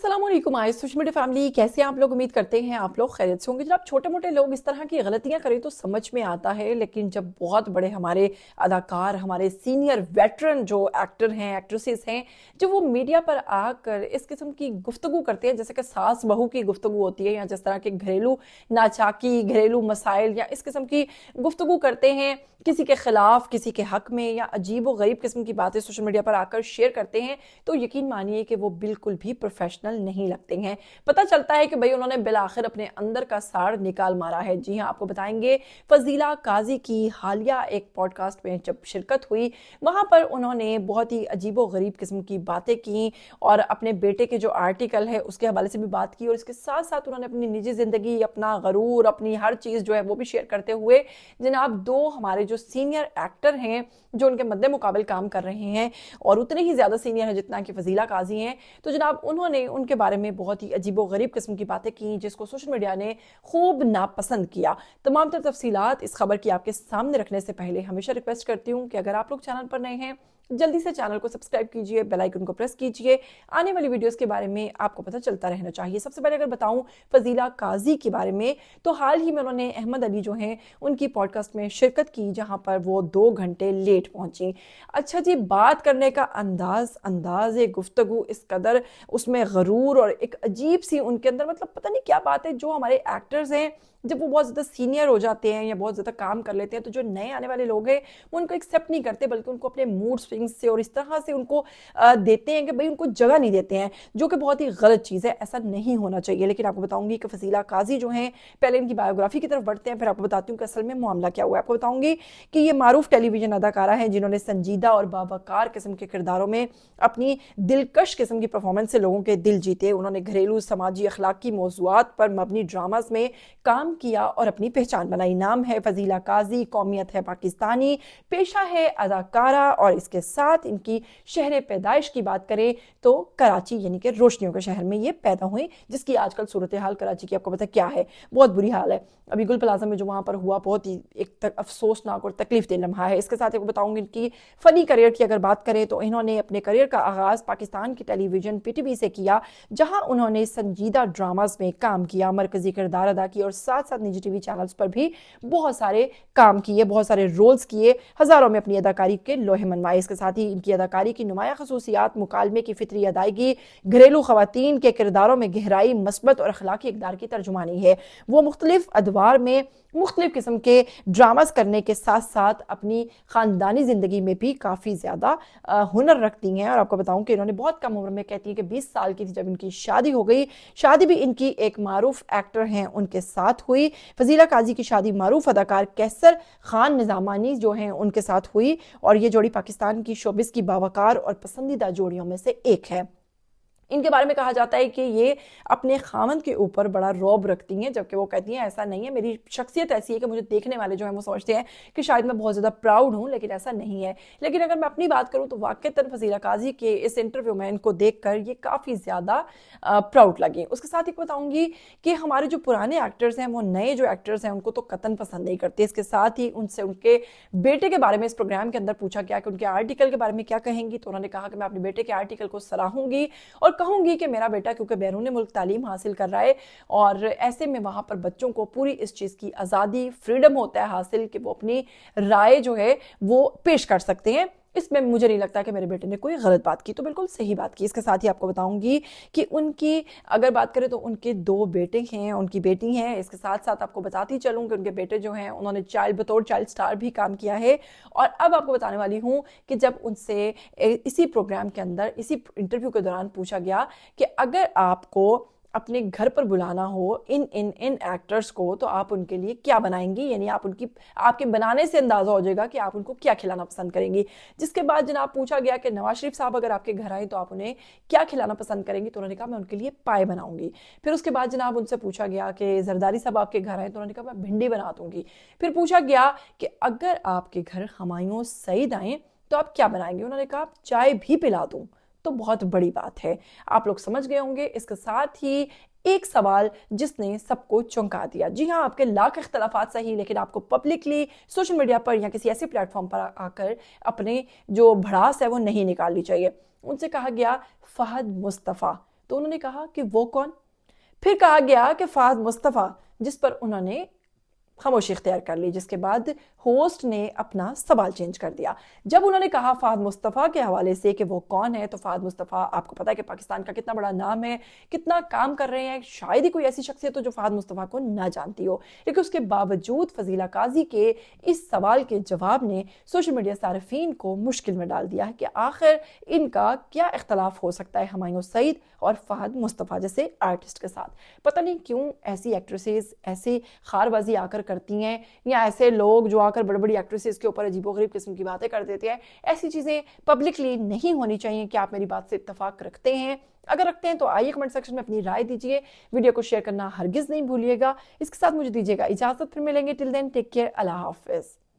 अस्सलाम वालेकुम social media family, कैसे हैं आप लोग। उम्मीद करते हैं आप लोग खैरियत से होंगे। जब छोटे मोटे लोग इस तरह की गलतियां करें तो समझ में आता है, लेकिन जब बहुत बड़े हमारे अदाकार, हमारे सीनियर वेटरन जो एक्टर हैं, एक्ट्रेसेस हैं, जब वो मीडिया पर आकर इस किस्म की गुफ्तगू करते हैं, जैसे कि सास बहू की गुफ्तगू होती है, या जिस तरह के घरेलू नाचाकी, घरेलू मसाइल या इस किस्म की गुफ्तगू करते हैं किसी के खिलाफ, किसी के हक में, या अजीब व गरीब किस्म की बातें सोशल मीडिया पर आकर शेयर करते हैं, तो यकीन मानिए कि वो बिल्कुल भी प्रोफेशनल नहीं लगते हैं। पता चलता है कि भाई उन्होंने बिलाखिर अपने अंदर का साड़ निकाल मारा है। जी हाँ, आपको बताएंगे फजीला काजी की हालिया एक पॉडकास्ट में जब शिरकत हुई, वहां पर उन्होंने बहुत ही अजीब व गरीब किस्म की बातें की और अपने बेटे के जो आर्टिकल है उसके हवाले से भी बात की, और इसके साथ साथ उन्होंने अपनी निजी जिंदगी, अपना गरूर, अपनी हर चीज जो है वो भी शेयर करते हुए जनाब दो हमारे जो सीनियर एक्टर हैं जो उनके मद्दे मुकाबिल काम कर रहे हैं और उतने ही ज्यादा सीनियर हैं जितना कि फजीला काजी हैं, तो जनाब उन्होंने उनके बारे में बहुत ही अजीबो गरीब किस्म की बातें की जिसको सोशल मीडिया ने खूब नापसंद किया। तमाम तर तफसीलात इस खबर की आपके सामने रखने से पहले हमेशा रिक्वेस्ट करती हूँ कि अगर आप लोग चैनल पर नए हैं जल्दी से चैनल को सब्सक्राइब कीजिए, बेल आइकन को प्रेस कीजिए, आने वाली वीडियोस के बारे में आपको पता चलता रहना चाहिए। सबसे पहले अगर बताऊं फजीला काजी के बारे में, तो हाल ही में उन्होंने अहमद अली जो हैं उनकी पॉडकास्ट में शिरकत की, जहां पर वो 2 घंटे लेट पहुंची। अच्छा जी, बात करने का अंदाज गुफ्तगू इस कदर उसमें गरूर और एक अजीब सी उनके अंदर, मतलब पता नहीं क्या बात है, जो हमारे एक्टर्स हैं जब वो बहुत ज़्यादा सीनियर हो जाते हैं या बहुत ज़्यादा काम कर लेते हैं तो जो नए आने वाले लोग हैं वो उनको एक्सेप्ट नहीं करते, बल्कि उनको अपने मूड स्विंग्स से और इस तरह से उनको देते हैं कि भाई उनको जगह नहीं देते हैं, जो कि बहुत ही गलत चीज़ है। ऐसा नहीं होना चाहिए। लेकिन आपको बताऊंगी कि फजीला काजी जो हैं, पहले इनकी बायोग्राफी की तरफ बढ़ते हैं, फिर आपको बताती हूँ कि असल में मामला क्या हुआ है। आपको बताऊंगी कि ये मारूफ टेलीविजन अदाकारा हैं जिन्होंने संजीदा और बावकार किस्म के किरदारों में अपनी दिलकश किस्म की परफॉर्मेंस से लोगों के दिल जीते। उन्होंने घरेलू, समाजी, अखलाकी मौज़ूआत पर मबनी ड्रामास में काम किया और अपनी पहचान बनाई। नाम है फजीला काजी, कौमियत है पाकिस्तानी, पेशा है अदाकारा, और इसके साथ इनकी शहर पैदाइश की बात करें तो कराची, यानी कि रोशनियों के शहर में ये पैदा हुई, जिसकी आजकल सूरत हाल कराची की आपको पता क्या है, बहुत बुरी हाल है। अभी गुल प्लाजा में जो वहाँ पर हुआ बहुत ही एक अफसोसनाक और तकलीफ दे लम्हा है। इसके साथ आपको बताऊंगी इनकी फ़नी करियर की अगर बात करें तो इन्होंने अपने करियर का आगाज़ पाकिस्तान की टेलीविज़न PTV से किया, जहाँ उन्होंने संजीदा ड्रामास में काम किया, मरकजी किरदार अदा किए और साथ साथ निजी TV चैनल्स पर भी बहुत सारे काम किए, बहुत सारे रोल्स किए, हज़ारों में अपनी अदाकारी के लोहे मनवाए। इसके साथ ही इनकी अदाकारी की नुमाया खसूसियात मुकालमे की फितरी अदायगी, घरेलू ख़वातीन के किरदारों में गहराई, मस्बत और अखलाकी इक़दार की तर्जुमानी है। वो मुख्तलिफ अदवार में मुख्तलिफ किस्म के ड्रामास करने के साथ साथ अपनी ख़ानदानी ज़िंदगी में भी काफ़ी ज़्यादा हुनर रखती हैं। और आपको बताऊं कि इन्होंने बहुत कम उम्र में, कहती है कि 20 साल की थी जब इनकी शादी हो गई। शादी भी इनकी एक मारूफ एक्टर हैं उनके साथ हुई। फजीला काजी की शादी मारूफ अदाकार कैसर खान निज़ामानी जो हैं उनके साथ हुई, और ये जोड़ी पाकिस्तान की शोबिस की बावकार और पसंदीदा जोड़ियों में से एक है। इनके बारे में कहा जाता है कि ये अपने खामन के ऊपर बड़ा रौब रखती हैं, जबकि वो कहती हैं ऐसा नहीं है, मेरी शख्सियत ऐसी है कि मुझे देखने वाले जो हैं वो समझते हैं कि शायद मैं बहुत ज़्यादा प्राउड हूँ, लेकिन ऐसा नहीं है। लेकिन अगर मैं अपनी बात करूँ तो वाक़ईतन फजीला काजी के इस इंटरव्यू में इनको देख कर ये काफ़ी ज़्यादा प्राउड लगी। उसके साथ ही बताऊँगी कि हमारे जो पुराने एक्टर्स हैं वो नए जो एक्टर्स हैं उनको तो कतन पसंद नहीं करते। इसके साथ ही उनसे उनके बेटे के बारे में इस प्रोग्राम के अंदर पूछा गया कि उनके आर्टिकल के बारे में क्या कहेंगी, तो उन्होंने कहा कि मैं अपने बेटे के आर्टिकल को सराहूंगी और कहूंगी कि मेरा बेटा क्योंकि बैरून मुल्क तालीम हासिल कर रहा है और ऐसे में वहां पर बच्चों को पूरी इस चीज की आज़ादी, फ्रीडम होता है हासिल कि वो अपनी राय जो है वो पेश कर सकते हैं। इसमें मुझे नहीं लगता कि मेरे बेटे ने कोई गलत बात की, तो बिल्कुल सही बात की। इसके साथ ही आपको बताऊंगी कि उनकी अगर बात करें तो उनके 2 बेटे हैं, उनकी बेटी हैं। इसके साथ साथ आपको बताती चलूं कि उनके बेटे जो हैं उन्होंने बतौर चाइल्ड स्टार भी काम किया है। और अब आपको बताने वाली हूं कि जब उनसे इसी प्रोग्राम के अंदर, इसी इंटरव्यू के दौरान पूछा गया कि अगर आपको अपने घर पर बुलाना हो इन एक्टर्स को तो आप उनके लिए क्या बनाएंगी, यानी आपके बनाने से अंदाजा हो जाएगा कि आप उनको क्या खिलाना पसंद करेंगी। जिसके बाद जनाब पूछा गया कि नवाज शरीफ साहब अगर आपके घर आए तो आप उन्हें क्या खिलाना पसंद करेंगी, तो उन्होंने कहा मैं उनके लिए पाए बनाऊंगी। फिर उसके बाद जनाब उनसे पूछा गया कि जरदारी साहब आपके घर आए, तो उन्होंने कहा मैं भिंडी बना दूंगी। फिर पूछा गया कि अगर आपके घर हुमायूं सईद आए तो आप क्या बनाएंगे, उन्होंने कहा चाय भी पिला दूं। तो बहुत बड़ी बात है, आप लोग समझ गए होंगे। इसके साथ ही एक सवाल जिसने सबको चौंका दिया। जी हाँ, आपके लाख इख्तलाफात सही, लेकिन आपको पब्लिकली सोशल मीडिया पर या किसी ऐसे प्लेटफॉर्म पर आकर अपने जो भड़ास है वो नहीं निकालनी चाहिए। उनसे कहा गया फहद मुस्तफ़ा, تو انہوں نے کہا کہ وہ کون؟ پھر کہا گیا کہ فہد مصطفیٰ، جس پر انہوں نے خاموشی اختیار کر لی، جس کے بعد ہوسٹ نے اپنا سوال چینج کر دیا۔ جب انہوں نے کہا فہد مصطفیٰ کے حوالے سے کہ وہ کون ہے، تو فہد مصطفیٰ آپ کو پتا ہے کہ پاکستان کا کتنا بڑا نام ہے، کتنا کام کر رہے ہیں، شاید ہی کوئی ایسی شخصیت ہو جو فہد مصطفیٰ کو نہ جانتی ہو، لیکن اس کے باوجود فضیلہ قاضی کے اس سوال کے جواب نے سوشل میڈیا صارفین کو مشکل میں ڈال دیا ہے کہ آخر ان کا کیا اختلاف ہو سکتا ہے ہمایوں سعید اور فہد مصطفیٰ جیسے آرٹسٹ کے ساتھ۔ پتہ نہیں کیوں ایسی ایکٹریسز ایسے خار بازی آ کر کرتی ہیں، یا ایسے لوگ جو آ کر بڑی بڑی ایکٹریسز کے اوپر عجیب و غریب قسم کی باتیں کر دیتے ہیں۔ ایسی چیزیں پبلکلی نہیں ہونی چاہیے۔ کہ آپ میری بات سے اتفاق رکھتے ہیں؟ اگر رکھتے ہیں تو آئیے کمنٹ سیکشن میں اپنی رائے دیجیے، ویڈیو کو شیئر کرنا ہرگز نہیں بھولیے گا۔ اس کے ساتھ مجھے دیجیے گا اجازت، پھر ملیں گے، ٹل دین ٹیک کیئر، اللہ حافظ۔